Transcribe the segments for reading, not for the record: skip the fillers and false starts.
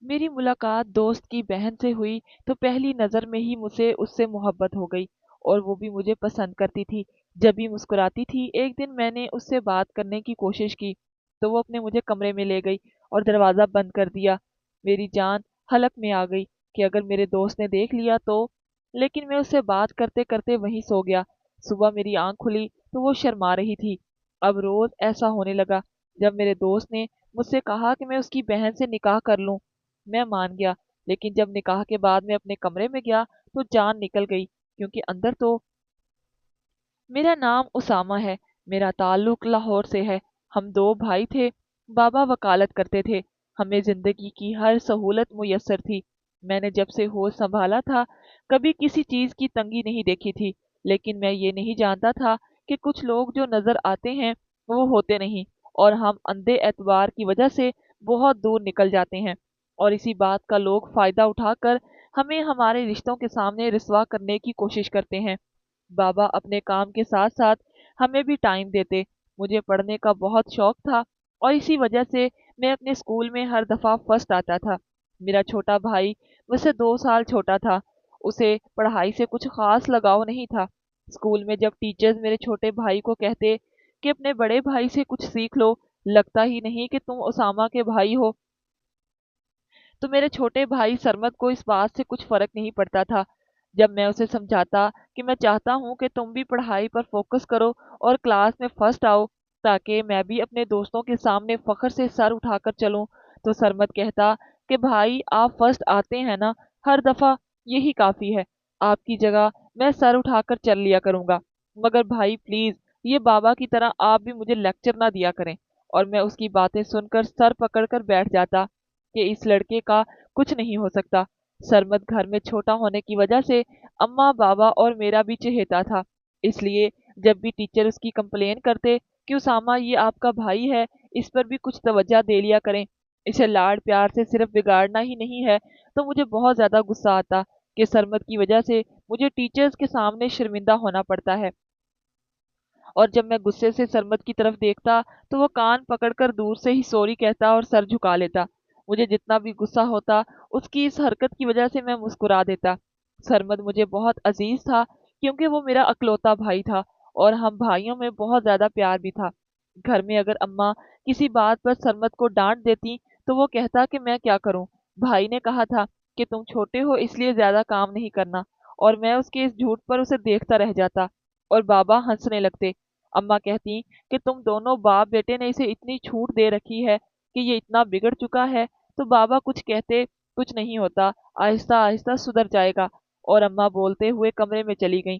मेरी मुलाकात दोस्त की बहन से हुई तो पहली नज़र में ही मुझे उससे मोहब्बत हो गई और वो भी मुझे पसंद करती थी। जब भी मुस्कुराती थी। एक दिन मैंने उससे बात करने की कोशिश की तो वो अपने मुझे कमरे में ले गई और दरवाज़ा बंद कर दिया। मेरी जान हलक में आ गई कि अगर मेरे दोस्त ने देख लिया तो। लेकिन मैं उससे बात करते करते वहीं सो गया। सुबह मेरी आंख खुली तो वो शर्मा रही थी। अब रोज़ ऐसा होने लगा। जब मेरे दोस्त ने मुझसे कहा कि मैं उसकी बहन से निकाह कर लूं, मैं मान गया। लेकिन जब निकाह के बाद मैं अपने कमरे में गया तो जान निकल गई, क्योंकि अंदर तो मेरा नाम उसामा है। मेरा ताल्लुक लाहौर से है। हम दो भाई थे। बाबा वकालत करते थे। हमें जिंदगी की हर सहूलत मुयस्सर थी। मैंने जब से होश संभाला था कभी किसी चीज की तंगी नहीं देखी थी। लेकिन मैं ये नहीं जानता था कि कुछ लोग जो नजर आते हैं वो होते नहीं, और हम अंधे एतबार की वजह से बहुत दूर निकल जाते हैं। और इसी बात का लोग फायदा उठाकर हमें हमारे रिश्तों के सामने रिस्वा करने की कोशिश करते हैं। बाबा अपने काम के साथ साथ हमें भी टाइम देते। मुझे पढ़ने का बहुत शौक था और इसी वजह से मैं अपने स्कूल में हर दफा फर्स्ट आता था। मेरा छोटा भाई मुझसे 2 साल छोटा था। उसे पढ़ाई से कुछ खास लगाव नहीं था। स्कूल में जब टीचर्स मेरे छोटे भाई को कहते कि अपने बड़े भाई से कुछ सीख लो, लगता ही नहीं कि तुम उसामा के भाई हो, तो मेरे छोटे भाई सरमद को इस बात से कुछ फर्क नहीं पड़ता था। जब मैं उसे समझाता कि मैं चाहता हूँ कि तुम भी पढ़ाई पर फोकस करो और क्लास में फर्स्ट आओ, ताकि मैं भी अपने दोस्तों के सामने फख्र से सर उठाकर चलूं, तो सरमद कहता कि भाई आप फर्स्ट आते हैं ना हर दफा, यही काफी है। आपकी जगह मैं सर उठाकर चल लिया करूंगा। मगर भाई प्लीज, ये बाबा की तरह आप भी मुझे लेक्चर ना दिया करें। और मैं उसकी बातें सुनकर सर पकड़कर बैठ जाता कि इस लड़के का कुछ नहीं हो सकता। सरमद घर में छोटा होने की वजह से अम्मा बाबा और मेरा भी चहेता था। इसलिए जब भी टीचर उसकी कंप्लेन करते कि उसामा ये आपका भाई है, इस पर भी कुछ तवज्जो दे लिया करें, इसे लाड प्यार से सिर्फ बिगाड़ना ही नहीं है, तो मुझे बहुत ज्यादा गुस्सा आता कि सरमद की वजह से मुझे टीचर्स के सामने शर्मिंदा होना पड़ता है। और जब मैं गुस्से से सरमद की तरफ देखता तो वो कान पकड़कर दूर से ही सॉरी कहता और सर झुका लेता। मुझे जितना भी गुस्सा होता उसकी इस हरकत की वजह से मैं मुस्कुरा देता। सरमद मुझे बहुत अजीज था, क्योंकि वो मेरा अकलौता भाई था और हम भाइयों में बहुत ज्यादा प्यार भी था। घर में अगर अम्मा किसी बात पर सरमद को डांट देती तो वो कहता कि मैं क्या करूं, भाई ने कहा था कि तुम छोटे हो इसलिए ज्यादा काम नहीं करना। और मैं उसके इस झूठ पर उसे देखता रह जाता और बाबा हंसने लगते। अम्मा कहती कि तुम दोनों बाप बेटे ने इसे इतनी छूट दे रखी है कि ये इतना बिगड़ चुका है। तो बाबा कुछ कहते, कुछ नहीं होता, आहिस्ता आहिस्ता सुधर जाएगा। और अम्मा बोलते हुए कमरे में चली गईं।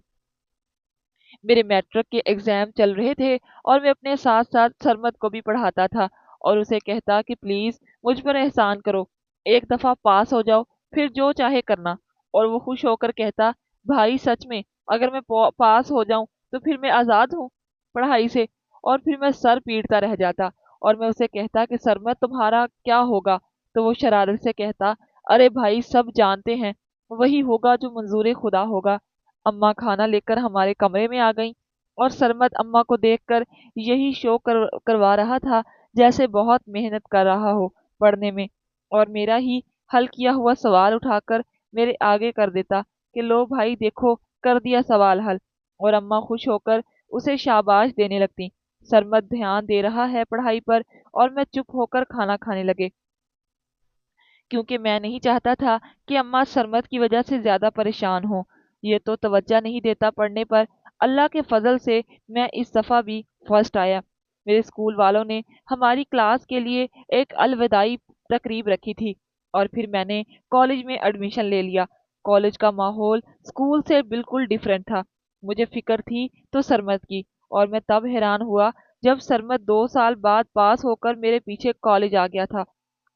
मेरे मैट्रिक के एग्जाम चल रहे थे और मैं अपने साथ साथ सरमद को भी पढ़ाता था और उसे कहता कि प्लीज मुझ पर एहसान करो, एक दफा पास हो जाओ, फिर जो चाहे करना। और वो खुश होकर कहता, भाई सच में अगर मैं पास हो जाऊं तो फिर मैं आजाद हूँ पढ़ाई से। और फिर मैं सर पीटता रह जाता और मैं उसे कहता कि सरमद तुम्हारा क्या होगा, तो वो शरारत से कहता, अरे भाई सब जानते हैं, वही होगा जो मंजूर खुदा होगा। अम्मा खाना लेकर हमारे कमरे में आ गईं और सरमद अम्मा को देखकर यही शो करवा रहा था जैसे बहुत मेहनत कर रहा हो पढ़ने में, और मेरा ही हल किया हुआ सवाल उठाकर मेरे आगे कर देता कि लो भाई देखो, कर दिया सवाल हल। और अम्मा खुश होकर उसे शाबाश देने लगती। सरमद ध्यान दे रहा है पढ़ाई पर और मैं चुप होकर खाना खाने लगे, क्योंकि मैं नहीं चाहता था कि अम्मा सरमत की वजह से ज्यादा परेशान हो। ये तो तवज्जो नहीं देता पढ़ने पर। अल्लाह के फजल से मैं इस दफा भी फर्स्ट आया। मेरे स्कूल वालों ने हमारी क्लास के लिए एक अलविदाई तकरीब रखी थी और फिर मैंने कॉलेज में एडमिशन ले लिया। कॉलेज का माहौल स्कूल से बिल्कुल डिफरेंट था। मुझे फिक्र थी तो सरमत की, और मैं तब हैरान हुआ जब सरमत 2 साल बाद पास होकर मेरे पीछे कॉलेज आ गया था।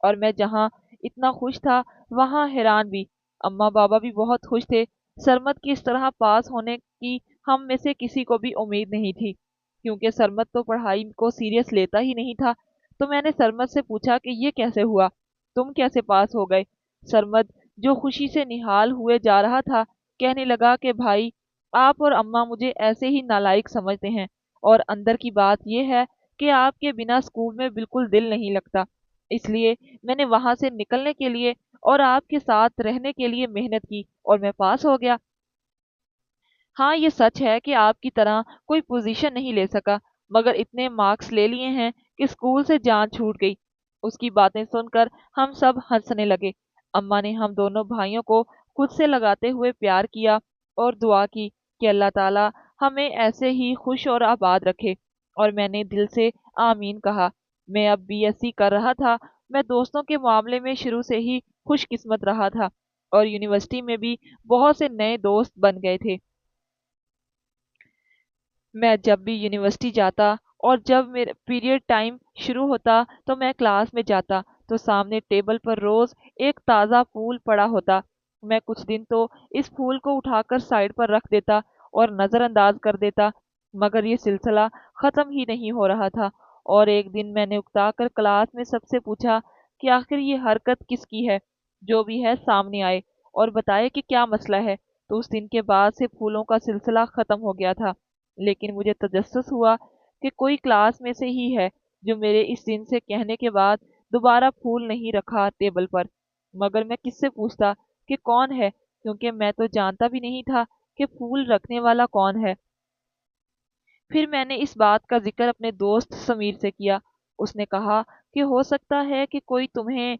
और मैं जहाँ इतना खुश था वहां हैरान भी। अम्मा बाबा भी बहुत खुश थे। सरमत की इस तरह पास होने की हम में से किसी को भी उम्मीद नहीं थी, क्योंकि सरमत तो पढ़ाई को सीरियस लेता ही नहीं था। तो मैंने सरमत से पूछा कि ये कैसे हुआ, तुम कैसे पास हो गए। सरमत जो खुशी से निहाल हुए जा रहा था कहने लगा कि भाई आप और अम्मा मुझे ऐसे ही नालायक समझते हैं, और अंदर की बात यह है कि आपके बिना स्कूल में बिल्कुल दिल नहीं लगता। اس لیے मैंने वहाँ से निकलने के लिए और आपके साथ रहने के लिए मेहनत की और मैं पास हो गया। हाँ, ये सच है कि आपकी तरह कोई पोजीशन नहीं ले सका, मगर इतने मार्क्स ले लिए हैं कि स्कूल से जान छूट गई। उसकी बातें सुनकर हम सब हंसने लगे। अम्मा ने हम दोनों भाइयों को खुद से लगाते हुए प्यार किया और दुआ की कि अल्लाह ताला हमें ऐसे ही खुश और आबाद रखे। और मैंने दिल से आमीन कहा। मैं अब बीएससी कर रहा था। मैं दोस्तों के मामले में शुरू से ही खुशकिस्मत रहा था और यूनिवर्सिटी में भी बहुत से नए दोस्त बन गए थे। मैं जब भी यूनिवर्सिटी जाता और जब मेरा पीरियड टाइम शुरू होता तो मैं क्लास में जाता तो सामने टेबल पर रोज एक ताज़ा फूल पड़ा होता। मैं कुछ दिन तो इस फूल को उठाकर साइड पर रख देता और नज़रअंदाज कर देता, मगर ये सिलसिला ख़त्म ही नहीं हो रहा था। और एक दिन मैंने उकताकर क्लास में सबसे पूछा कि आखिर ये हरकत किसकी है। जो भी है सामने आए और बताए कि क्या मसला है। तो उस दिन के बाद से फूलों का सिलसिला ख़त्म हो गया था। लेकिन मुझे तजस्सुस हुआ कि कोई क्लास में से ही है जो मेरे इस दिन से कहने के बाद दोबारा फूल नहीं रखा टेबल पर। मगर मैं किससे पूछता कि कौन है, क्योंकि मैं तो जानता भी नहीं था कि फूल रखने वाला कौन है। फिर मैंने इस बात का जिक्र अपने दोस्त समीर से किया। उसने कहा कि हो सकता है कि कोई तुम्हें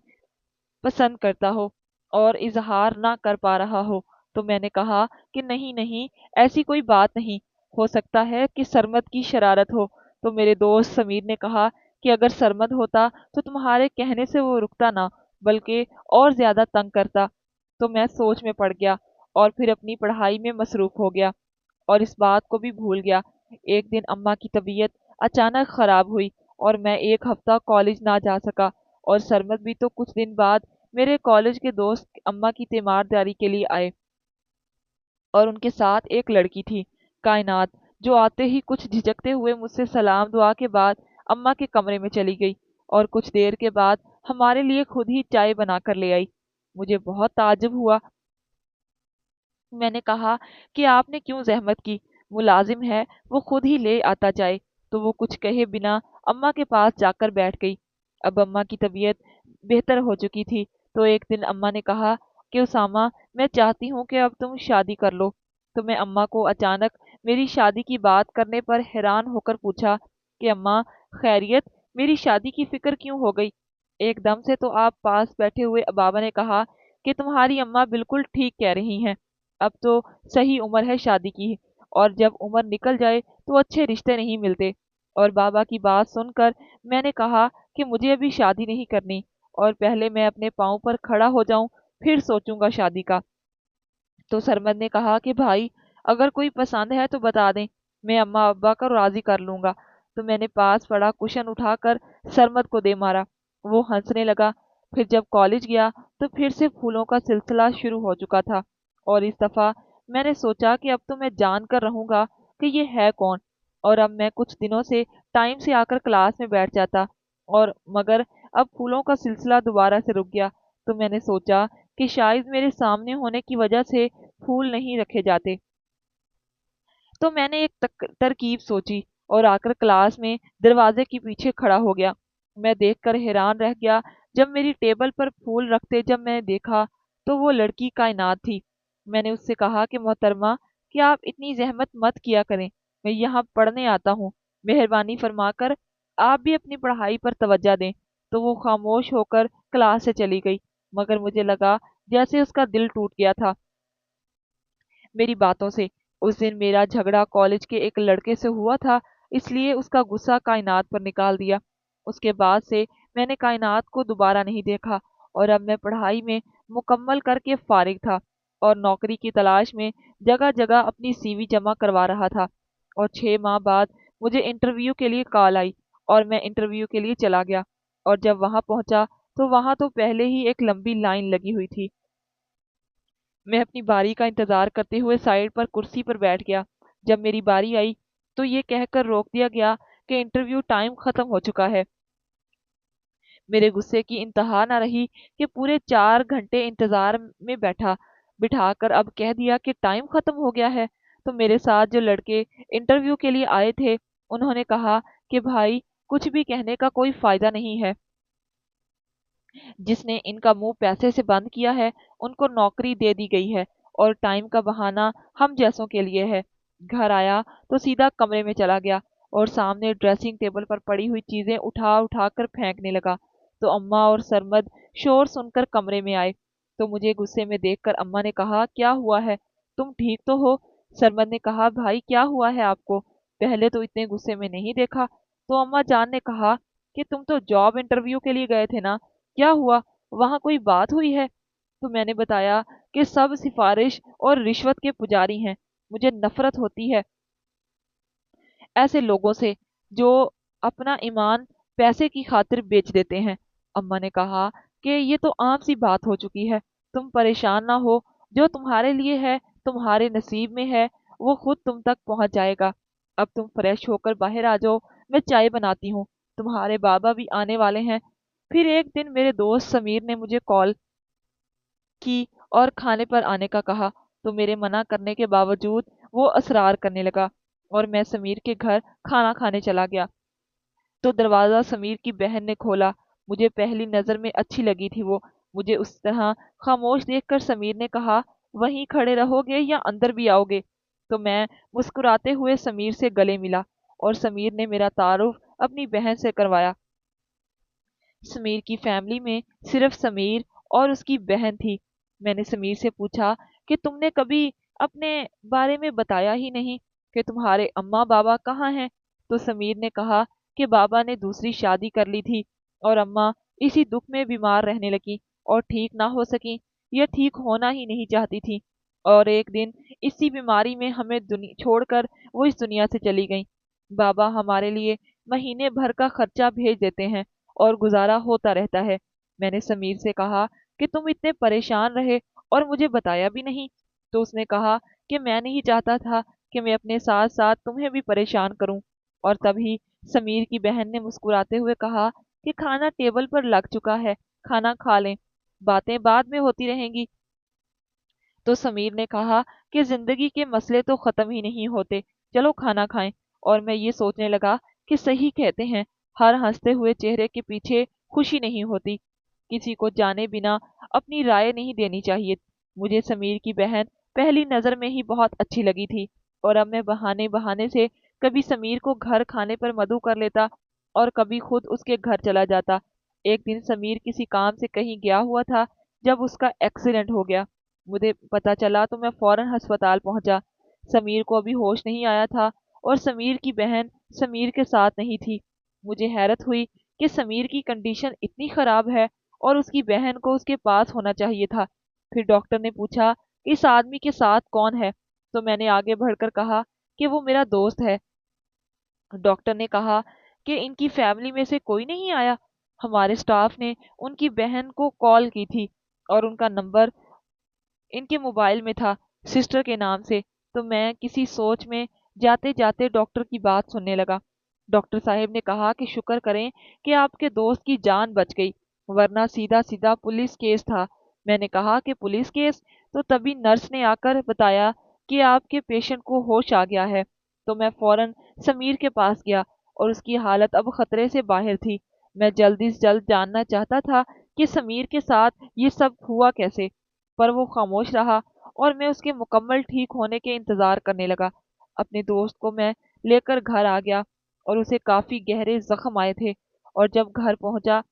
पसंद करता हो और इजहार ना कर पा रहा हो। तो मैंने कहा कि नहीं नहीं, ऐसी कोई बात नहीं। हो सकता है कि सरमद की शरारत हो। तो मेरे दोस्त समीर ने कहा कि अगर सरमद होता तो तुम्हारे कहने से वो रुकता ना, बल्कि और ज्यादा तंग करता। तो मैं सोच में पड़ गया और फिर अपनी पढ़ाई में मसरूफ हो गया और इस बात को भी भूल गया। एक दिन अम्मा की तबीयत अचानक खराब हुई और मैं एक हफ्ता कॉलेज ना जा सका। और सरमद भी तो कुछ दिन बाद मेरे कॉलेज के दोस्त अम्मा की तीमारदारी के लिए आए और उनके साथ एक लड़की थी, कायनात, जो आते ही कुछ झिझकते हुए मुझसे सलाम दुआ के बाद अम्मा के कमरे में चली गई और कुछ देर के बाद हमारे लिए खुद ही चाय बनाकर ले आई। मुझे बहुत ताज्जुब हुआ। मैंने कहा कि आपने क्यों जहमत की, मुलाजिम है, वो खुद ही ले आता चाय। तो वो कुछ कहे बिना अम्मा के पास जाकर बैठ गई। अब अम्मा की तबीयत बेहतर हो चुकी थी। तो एक दिन अम्मा ने कहा कि उसामा, मैं चाहती हूँ कि अब तुम शादी कर लो। तो मैं अम्मा को अचानक मेरी शादी की बात करने पर हैरान होकर पूछा कि अम्मा, खैरियत, मेरी शादी की फिक्र क्यों हो गई। एकदम से तो आप पास बैठे हुए बाबा ने कहा कि तुम्हारी अम्मा बिल्कुल ठीक कह रही हैं। अब तो सही उम्र है शादी की, और जब उम्र निकल जाए तो अच्छे रिश्ते नहीं मिलते। और बाबा की बात सुनकर मैंने कहा कि मुझे अभी शादी नहीं करनी और पहले मैं अपने पाँव पर खड़ा हो जाऊं, फिर सोचूंगा शादी का। तो सरमद ने कहा कि भाई, अगर कोई पसंद है तो बता दें, मैं अम्मा अब्बा को राजी कर लूंगा। तो मैंने पास पड़ा कुशन उठाकर सरमद को दे मारा। वो हंसने लगा। फिर जब कॉलेज गया तो फिर से फूलों का सिलसिला शुरू हो चुका था और इस दफा मैंने सोचा कि अब तो मैं जान कर रहूंगा कि ये है कौन। और अब मैं कुछ दिनों से टाइम से आकर क्लास में बैठ जाता और मगर अब फूलों का सिलसिला दोबारा से रुक गया। तो मैंने सोचा कि शायद मेरे सामने होने की वजह से फूल नहीं रखे जाते। तो मैंने एक तरकीब सोची और आकर क्लास में दरवाजे के पीछे खड़ा हो गया। मैं देखकर हैरान रह गया। जब मेरी टेबल पर फूल रखते जब मैंने देखा तो वो लड़की कायनात थी। मैंने उससे कहा कि मोहतरमा, कि आप इतनी जहमत मत किया करें, मैं यहाँ पढ़ने आता हूँ, मेहरबानी फरमाकर आप भी अपनी पढ़ाई पर तवज्जो दें। तो वो खामोश होकर क्लास से चली गई, मगर मुझे लगा जैसे उसका दिल टूट गया था मेरी बातों से। उस दिन मेरा झगड़ा कॉलेज के एक लड़के से हुआ था, इसलिए उसका गुस्सा कायनात पर निकाल दिया। उसके बाद से मैंने कायनात को दोबारा नहीं देखा और अब मैं पढ़ाई में मुकम्मल करके फारिग था और नौकरी की तलाश में जगह जगह अपनी सीवी जमा करवा रहा था। और 6 माह बाद मुझे इंटरव्यू के लिए कॉल आई और मैं इंटरव्यू के लिए चला गया। और जब वहां पहुंचा तो वहां तो पहले ही एक लंबी लाइन लगी हुई थी। मैं अपनी बारी का इंतजार करते हुए साइड पर कुर्सी पर बैठ गया। जब मेरी बारी आई तो ये कहकर रोक दिया गया कि इंटरव्यू टाइम खत्म हो चुका है। मेरे गुस्से की इंतहा न रही कि पूरे 4 घंटे इंतजार में बिठाकर अब कह दिया कि टाइम खत्म हो गया है। तो मेरे साथ जो लड़के इंटरव्यू के लिए आए थे, उन्होंने कहा कि भाई, कुछ भी कहने का कोई फायदा नहीं है। जिसने इनका मुंह पैसे से बंद किया है, उनको नौकरी दे दी गई है और टाइम का बहाना हम जैसों के लिए है। घर आया तो सीधा कमरे में चला गया और सामने ड्रेसिंग टेबल पर पड़ी हुई चीजें उठा उठा कर फेंकने लगा। तो अम्मा और सरमद शोर सुनकर कमरे में आए। तो मुझे गुस्से में देखकर अम्मा ने कहा, क्या हुआ है, तुम ठीक तो हो? सरमद ने कहा, भाई क्या हुआ है आपको, पहले तो इतने गुस्से में नहीं देखा। तो अम्मा जान ने कहा कि तुम तो जॉब इंटरव्यू के लिए गए थे ना, क्या हुआ, वहां कोई बात हुई है? तो मैंने बताया कि सब सिफारिश और रिश्वत के पुजारी हैं। मुझे नफरत होती है ऐसे लोगों से जो अपना ईमान पैसे की खातिर बेच देते हैं। अम्मा ने कहा कि ये तो आम सी बात हो चुकी है, तुम परेशान ना हो, जो तुम्हारे लिए है, तुम्हारे नसीब में है, वो खुद तुम तक पहुंच जाएगा। अब तुम फ्रेश होकर बाहर आ जाओ, मैं चाय बनाती हूँ, तुम्हारे बाबा भी आने वाले हैं। फिर एक दिन मेरे दोस्त समीर ने मुझे कॉल की और खाने पर आने का कहा। तो मेरे मना करने के बावजूद वो असरार करने लगा और मैं समीर के घर खाना खाने चला गया। तो दरवाजा समीर की बहन ने खोला। मुझे पहली नजर में अच्छी लगी थी वो। मुझे उस तरह खामोश देखकर समीर ने कहा, वहीं खड़े रहोगे या अंदर भी आओगे? तो मैं मुस्कुराते हुए समीर से गले मिला और समीर ने मेरा तारुफ अपनी बहन से करवाया। समीर की फैमिली में सिर्फ समीर और उसकी बहन थी। मैंने समीर से पूछा कि तुमने कभी अपने बारे में बताया ही नहीं कि तुम्हारे अम्मा बाबा कहाँ हैं? तो समीर ने कहा कि बाबा ने दूसरी शादी कर ली थी और अम्मा इसी दुख में बीमार रहने लगी और ठीक ना हो सकी, यह ठीक होना ही नहीं चाहती थी। और एक दिन इसी बीमारी में हमें छोड़कर वो इस दुनिया से चली गई। बाबा हमारे लिए महीने भर का खर्चा भेज देते हैं और गुजारा होता रहता है। मैंने समीर से कहा कि तुम इतने परेशान रहे और मुझे बताया भी नहीं। तो उसने कहा कि मैं नहीं चाहता था कि मैं अपने साथ साथ तुम्हें भी परेशान करूं। और तभी समीर की बहन ने मुस्कुराते हुए कहा कि खाना टेबल पर लग चुका है, खाना खा लें, बातें बाद में होती रहेंगी। तो समीर ने कहा कि जिंदगी के मसले तो खत्म ही नहीं होते, चलो खाना खाएं। और मैं ये सोचने लगा कि सही कहते हैं, हर हंसते हुए चेहरे के पीछे खुशी नहीं होती। किसी को जाने बिना अपनी राय नहीं देनी चाहिए। मुझे समीर की बहन पहली नजर में ही बहुत अच्छी लगी थी और अब मैं बहाने बहाने से कभी समीर को घर खाने पर मदु कर लेता और कभी खुद उसके घर चला जाता। एक दिन समीर किसी काम से कहीं गया हुआ था, जब उसका एक्सीडेंट हो गया। मुझे पता चला तो मैं फौरन अस्पताल पहुंचा। समीर को अभी होश नहीं आया था और समीर की बहन समीर के साथ नहीं थी। मुझे हैरत हुई कि समीर की कंडीशन इतनी खराब है और उसकी बहन को उसके पास होना चाहिए था। फिर डॉक्टर ने पूछा, इस आदमी के साथ कौन है? तो मैंने आगे बढ़कर कहा कि वो मेरा दोस्त है। डॉक्टर ने कहा कि इनकी फैमिली में से कोई नहीं आया? हमारे स्टाफ ने उनकी बहन को कॉल की थी और उनका नंबर इनके मोबाइल में था, सिस्टर के नाम से। तो मैं किसी सोच में जाते जाते डॉक्टर की बात सुनने लगा। डॉक्टर साहब ने कहा कि शुक्र करें कि आपके दोस्त की जान बच गई, वरना सीधा सीधा पुलिस केस था। मैंने कहा कि पुलिस केस? तो तभी नर्स ने आकर बताया कि आपके पेशेंट को होश आ गया है। तो मैं फौरन समीर के पास गया और उसकी हालत अब खतरे से बाहर थी। मैं जल्दी से जल्द जानना चाहता था कि समीर के साथ ये सब हुआ कैसे, पर वो खामोश रहा और मैं उसके मुकम्मल ठीक होने के इंतजार करने लगा। अपने दोस्त को मैं लेकर घर आ गया और उसे काफी गहरे जख्म आए थे। और जब घर पहुंचा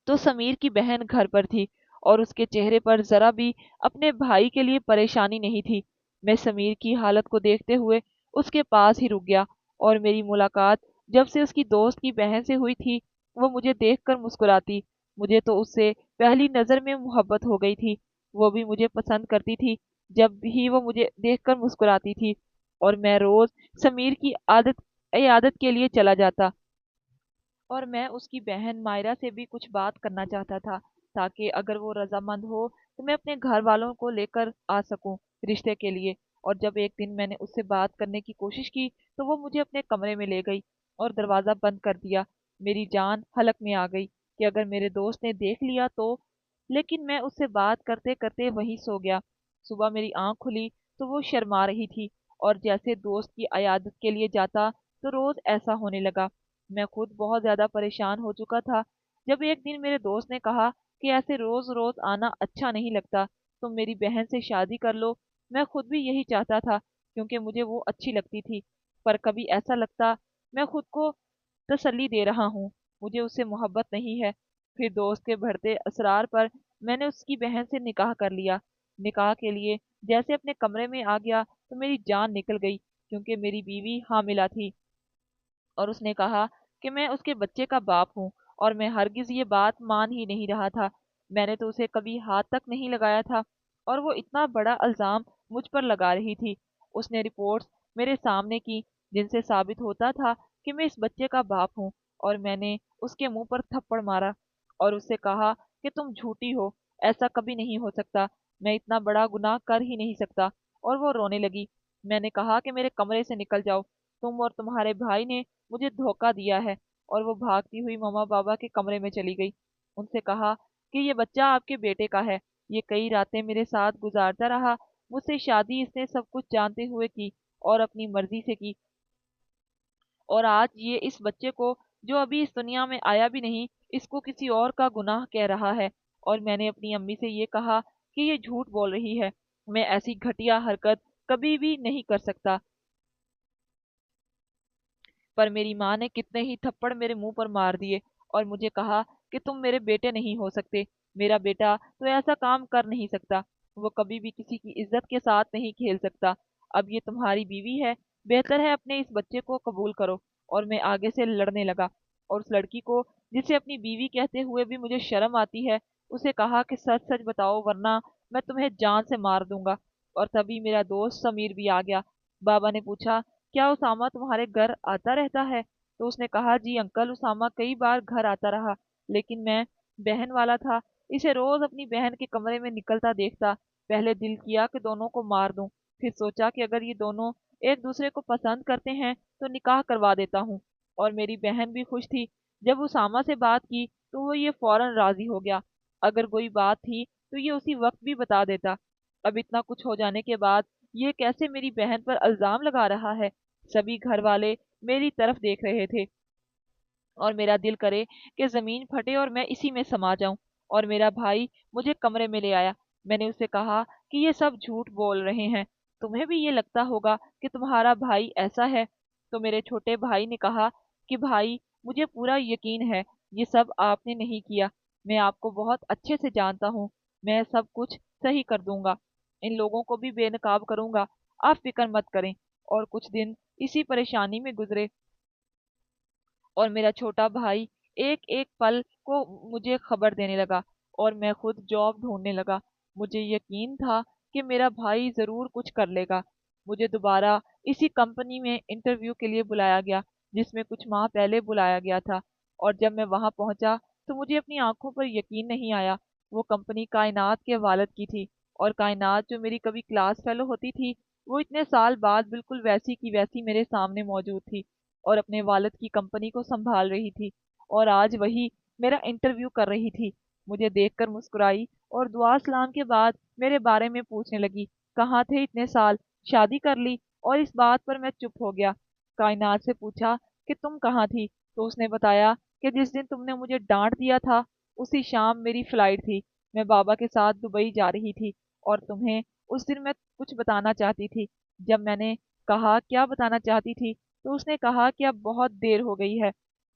तो समीर की बहन घर पर थी और उसके चेहरे पर जरा भी अपने भाई के लिए परेशानी नहीं थी। मैं समीर की हालत को देखते हुए उसके पास ही रुक गया और मेरी मुलाकात जब से उसकी दोस्त की बहन से हुई थी, वो मुझे देखकर मुस्कुराती। मुझे तो उससे पहली नजर में मोहब्बत हो गई थी। वो भी मुझे पसंद करती थी। जब भी वो मुझे देखकर मुस्कुराती थी और मैं रोज समीर की आदत के लिए चला जाता और मैं उसकी बहन मायरा से भी कुछ बात करना चाहता था, ताकि अगर वो रजामंद हो तो मैं अपने घर वालों को लेकर आ सकूं रिश्ते के लिए। और जब एक दिन मैंने उससे बात करने की कोशिश की तो वो मुझे अपने कमरे में ले गई और दरवाज़ा बंद कर दिया। मेरी जान हलक में आ गई कि अगर मेरे दोस्त ने देख लिया तो। लेकिन मैं उससे बात करते करते वहीं सो गया। सुबह मेरी आंख खुली तो वो शर्मा रही थी और जैसे दोस्त की अयादत के लिए जाता तो रोज ऐसा होने लगा। मैं खुद बहुत ज्यादा परेशान हो चुका था। जब एक दिन मेरे दोस्त ने कहा कि ऐसे रोज रोज आना अच्छा नहीं लगता, तुम मेरी बहन से शादी कर लो। मैं खुद भी यही चाहता था, क्योंकि मुझे वो अच्छी लगती थी। पर कभी ऐसा लगता मैं खुद को तसल्ली दे रहा हूँ, मुझे उससे मोहब्बत नहीं है। फिर दोस्त के बढ़ते असरार पर मैंने उसकी बहन से निकाह कर लिया। निकाह के लिए जैसे अपने कमरे में आ गया तो मेरी जान निकल गई, क्योंकि मेरी बीवी हामिला थी और उसने कहा कि मैं उसके बच्चे का बाप हूँ। और मैं हरगिज ये बात मान ही नहीं रहा था। मैंने तो उसे कभी हाथ तक नहीं लगाया था, और वो इतना बड़ा इल्ज़ाम मुझ पर लगा रही थी। उसने रिपोर्ट्स मेरे सामने की, जिनसे साबित होता था कि मैं इस बच्चे का बाप हूँ। और मैंने उसके मुंह पर थप्पड़ मारा और उससे कहा कि तुम झूठी हो, ऐसा कभी नहीं हो सकता, मैं इतना बड़ा गुनाह कर ही नहीं सकता। और वो रोने लगी। मैंने कहा कि मेरे कमरे से निकल जाओ, तुम और तुम्हारे भाई ने मुझे धोखा दिया है। और वो भागती हुई मम्मा पापा के कमरे में चली गई। उनसे कहा कि ये बच्चा आपके बेटे का है, ये कई रातें मेरे साथ गुजारता रहा, मुझसे शादी इसने सब कुछ जानते हुए की और अपनी मर्जी से की। और आज ये इस बच्चे को, जो अभी इस दुनिया में आया भी नहीं, इसको किसी और का गुनाह कह रहा है। और मैंने अपनी अम्मी से ये कहा कि ये झूठ बोल रही है, मैं ऐसी घटिया हरकत कभी भी नहीं कर सकता। पर मेरी माँ ने कितने ही थप्पड़ मेरे मुंह पर मार दिए और मुझे कहा कि तुम मेरे बेटे नहीं हो सकते, मेरा बेटा तो ऐसा काम कर नहीं सकता, वो कभी भी किसी की इज्जत के साथ नहीं खेल सकता। अब ये तुम्हारी बीवी है, बेहतर है अपने इस बच्चे को कबूल करो। और मैं आगे से लड़ने लगा, और उस लड़की को, जिसे अपनी बीवी कहते हुए भी मुझे शर्म आती है, उसे कहा कि सच सच बताओ, वरना मैं तुम्हें जान से मार दूंगा। और तभी मेरा दोस्त समीर भी आ गया। बाबा ने पूछा, क्या उसामा तुम्हारे घर आता रहता है? तो उसने कहा, जी अंकल, उसामा कई बार घर आता रहा, लेकिन मैं बहन वाला था, इसे रोज अपनी बहन के कमरे में निकलता देखता। पहले दिल किया कि दोनों को मार दूं, फिर सोचा कि अगर ये दोनों एक दूसरे को पसंद करते हैं तो निकाह करवा देता हूँ। और मेरी बहन भी खुश थी। जब उसामा से बात की तो वो ये फौरन राजी हो गया। अगर कोई बात थी तो ये उसी वक्त भी बता देता। अब इतना कुछ हो जाने के बाद ये कैसे मेरी बहन पर इल्जाम लगा रहा है? सभी घर वाले मेरी तरफ देख रहे थे, और मेरा दिल करे कि जमीन फटे और मैं इसी में समा जाऊं। और मेरा भाई मुझे कमरे में ले आया। मैंने उसे कहा कि ये सब झूठ बोल रहे हैं, तुम्हें भी ये लगता होगा कि तुम्हारा भाई ऐसा है। तो मेरे छोटे भाई ने कहा कि भाई, मुझे पूरा यकीन है ये सब आपने नहीं किया, मैं आपको बहुत अच्छे से जानता हूँ, मैं सब कुछ सही कर दूंगा, इन लोगों को भी बेनकाब करूंगा, आप फिक्र मत करें। और कुछ दिन इसी परेशानी में गुजरे, और मेरा छोटा भाई एक एक पल को मुझे खबर देने लगा, और मैं खुद जॉब ढूंढने लगा। मुझे यकीन था कि मेरा भाई ज़रूर कुछ कर लेगा। मुझे दोबारा इसी कंपनी में इंटरव्यू के लिए बुलाया गया, जिसमें कुछ माह पहले बुलाया गया था। और जब मैं वहां पहुंचा तो मुझे अपनी आंखों पर यकीन नहीं आया। वो कंपनी कायनात के वालिद की थी, और कायनात जो मेरी कभी क्लास फेलो होती थी, वो इतने साल बाद बिल्कुल वैसी की वैसी मेरे सामने मौजूद थी, और अपने वालिद की कंपनी को संभाल रही थी। और आज वही मेरा इंटरव्यू कर रही थी। मुझे देखकर मुस्कुराई और दुआ सलाम के बाद मेरे बारे में पूछने लगी, कहाँ थे इतने साल, शादी कर ली? और इस बात पर मैं चुप हो गया। कायनात से पूछा कि तुम कहाँ थी? तो उसने बताया कि जिस दिन तुमने मुझे डांट दिया था, उसी शाम मेरी फ्लाइट थी, मैं बाबा के साथ दुबई जा रही थी। और तुम्हें उस दिन मैं कुछ बताना चाहती थी। जब मैंने कहा क्या बताना चाहती थी, तो उसने कहा कि अब बहुत देर हो गई है।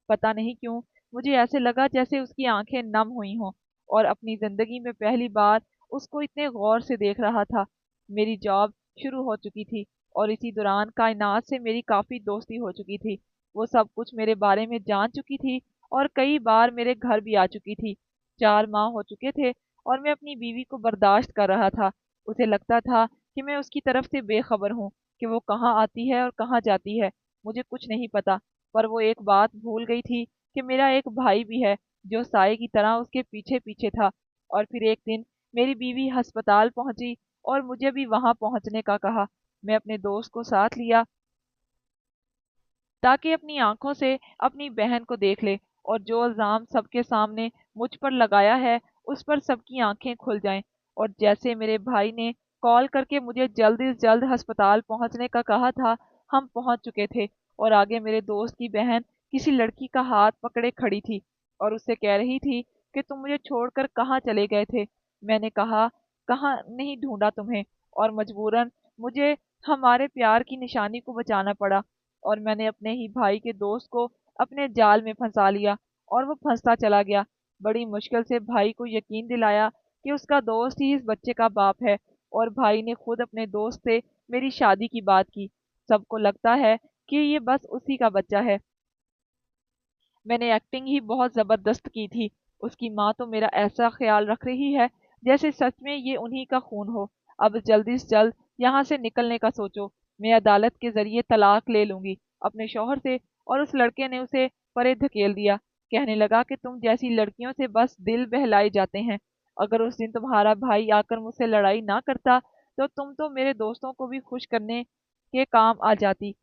पता नहीं क्यों मुझे ऐसे लगा जैसे उसकी आंखें नम हुई हों, और अपनी जिंदगी में पहली बार उसको इतने गौर से देख रहा था। मेरी जॉब शुरू हो चुकी थी, और इसी दौरान कायनात से मेरी काफी दोस्ती हो चुकी थी। वो सब कुछ मेरे बारे में जान चुकी थी, और कई बार मेरे घर भी आ चुकी थी। 4 माह हो चुके थे, और मैं अपनी बीवी को बर्दाश्त कर रहा था। उसे लगता था कि मैं उसकी तरफ से बेखबर हूँ, कि वो कहाँ आती है और कहाँ जाती है, मुझे कुछ नहीं पता। पर वो एक बात भूल गई थी कि मेरा एक भाई भी है, जो साए की तरह उसके पीछे पीछे था। और फिर एक दिन मेरी बीवी अस्पताल पहुंची, और मुझे भी वहां पहुंचने का कहा। मैं अपने दोस्त को साथ लिया, ताकि अपनी आंखों से अपनी बहन को देख ले, और जो इल्जाम सबके सामने मुझ पर लगाया है, उस पर सबकी आंखें खुल जाएं। और जैसे मेरे भाई ने कॉल करके मुझे जल्द से जल्द अस्पताल पहुंचने का कहा था, हम पहुंच चुके थे। और आगे मेरे दोस्त की बहन किसी लड़की का हाथ पकड़े खड़ी थी। और उससे कह रही थी कि तुम मुझे छोड़कर कहाँ चले गए थे। मैंने कहा, कहाँ नहीं ढूंढा तुम्हें, और मजबूरन मुझे हमारे प्यार की निशानी को बचाना पड़ा, और मैंने अपने ही भाई के दोस्त को अपने जाल में फंसा लिया, और वो फंसता चला गया। बड़ी मुश्किल से भाई को यकीन दिलाया कि उसका दोस्त ही इस बच्चे का बाप है, और भाई ने खुद अपने दोस्त से मेरी शादी की बात की। सबको लगता है कि ये बस उसी का बच्चा है। मैंने एक्टिंग ही बहुत ज़बरदस्त की थी। उसकी माँ तो मेरा ऐसा ख्याल रख रही है जैसे सच में ये उन्हीं का खून हो। अब जल्दी से जल्द यहाँ से निकलने का सोचो। मैं अदालत के ज़रिए तलाक ले लूँगी अपने शौहर से। और उस लड़के ने उसे परे धकेल दिया। कहने लगा कि तुम जैसी लड़कियों से बस दिल बहलाए जाते हैं। अगर उस दिन तुम्हारा भाई आकर मुझसे लड़ाई ना करता तो तुम तो मेरे दोस्तों को भी खुश करने के काम आ जाती।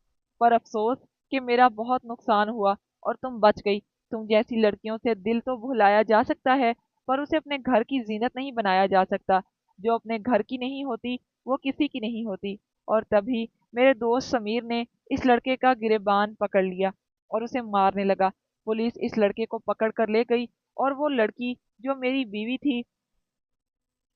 पर अफसोस कि मेरा बहुत नुकसान हुआ और तुम बच गई। तुम जैसी लड़कियों से दिल तो भुलाया जा सकता है, पर उसे अपने घर की जीनत नहीं बनाया जा सकता। जो अपने घर की नहीं होती वो किसी की नहीं होती। और तभी मेरे दोस्त समीर ने इस लड़के का गिरेबान पकड़ लिया और उसे मारने लगा। पुलिस इस लड़के को पकड़ कर ले गई, और वो लड़की जो मेरी बीवी थी,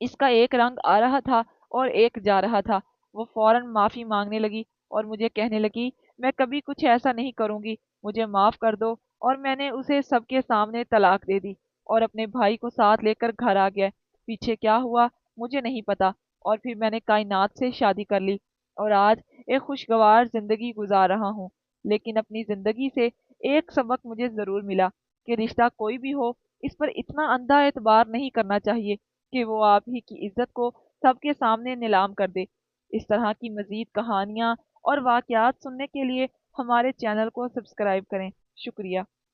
इसका एक रंग आ रहा था और एक जा रहा था। वो फौरन माफी मांगने लगी और मुझे कहने लगी, मैं कभी कुछ ऐसा नहीं करूंगी, मुझे माफ कर दो। और मैंने उसे सबके सामने तलाक दे दी और अपने भाई को साथ लेकर घर आ गया। पीछे क्या हुआ मुझे नहीं पता। और फिर मैंने कायनात से शादी कर ली और आज एक खुशगवार जिंदगी गुजार रहा हूँ। लेकिन अपनी जिंदगी से एक सबक मुझे जरूर मिला कि रिश्ता कोई भी हो, इस पर इतना अंधा एतबार नहीं करना चाहिए कि वो आप ही की इज्जत को सबके सामने नीलाम कर दे। इस तरह की मजीद कहानियाँ और वाकयात सुनने के लिए हमारे चैनल को सब्सक्राइब करें। शुक्रिया।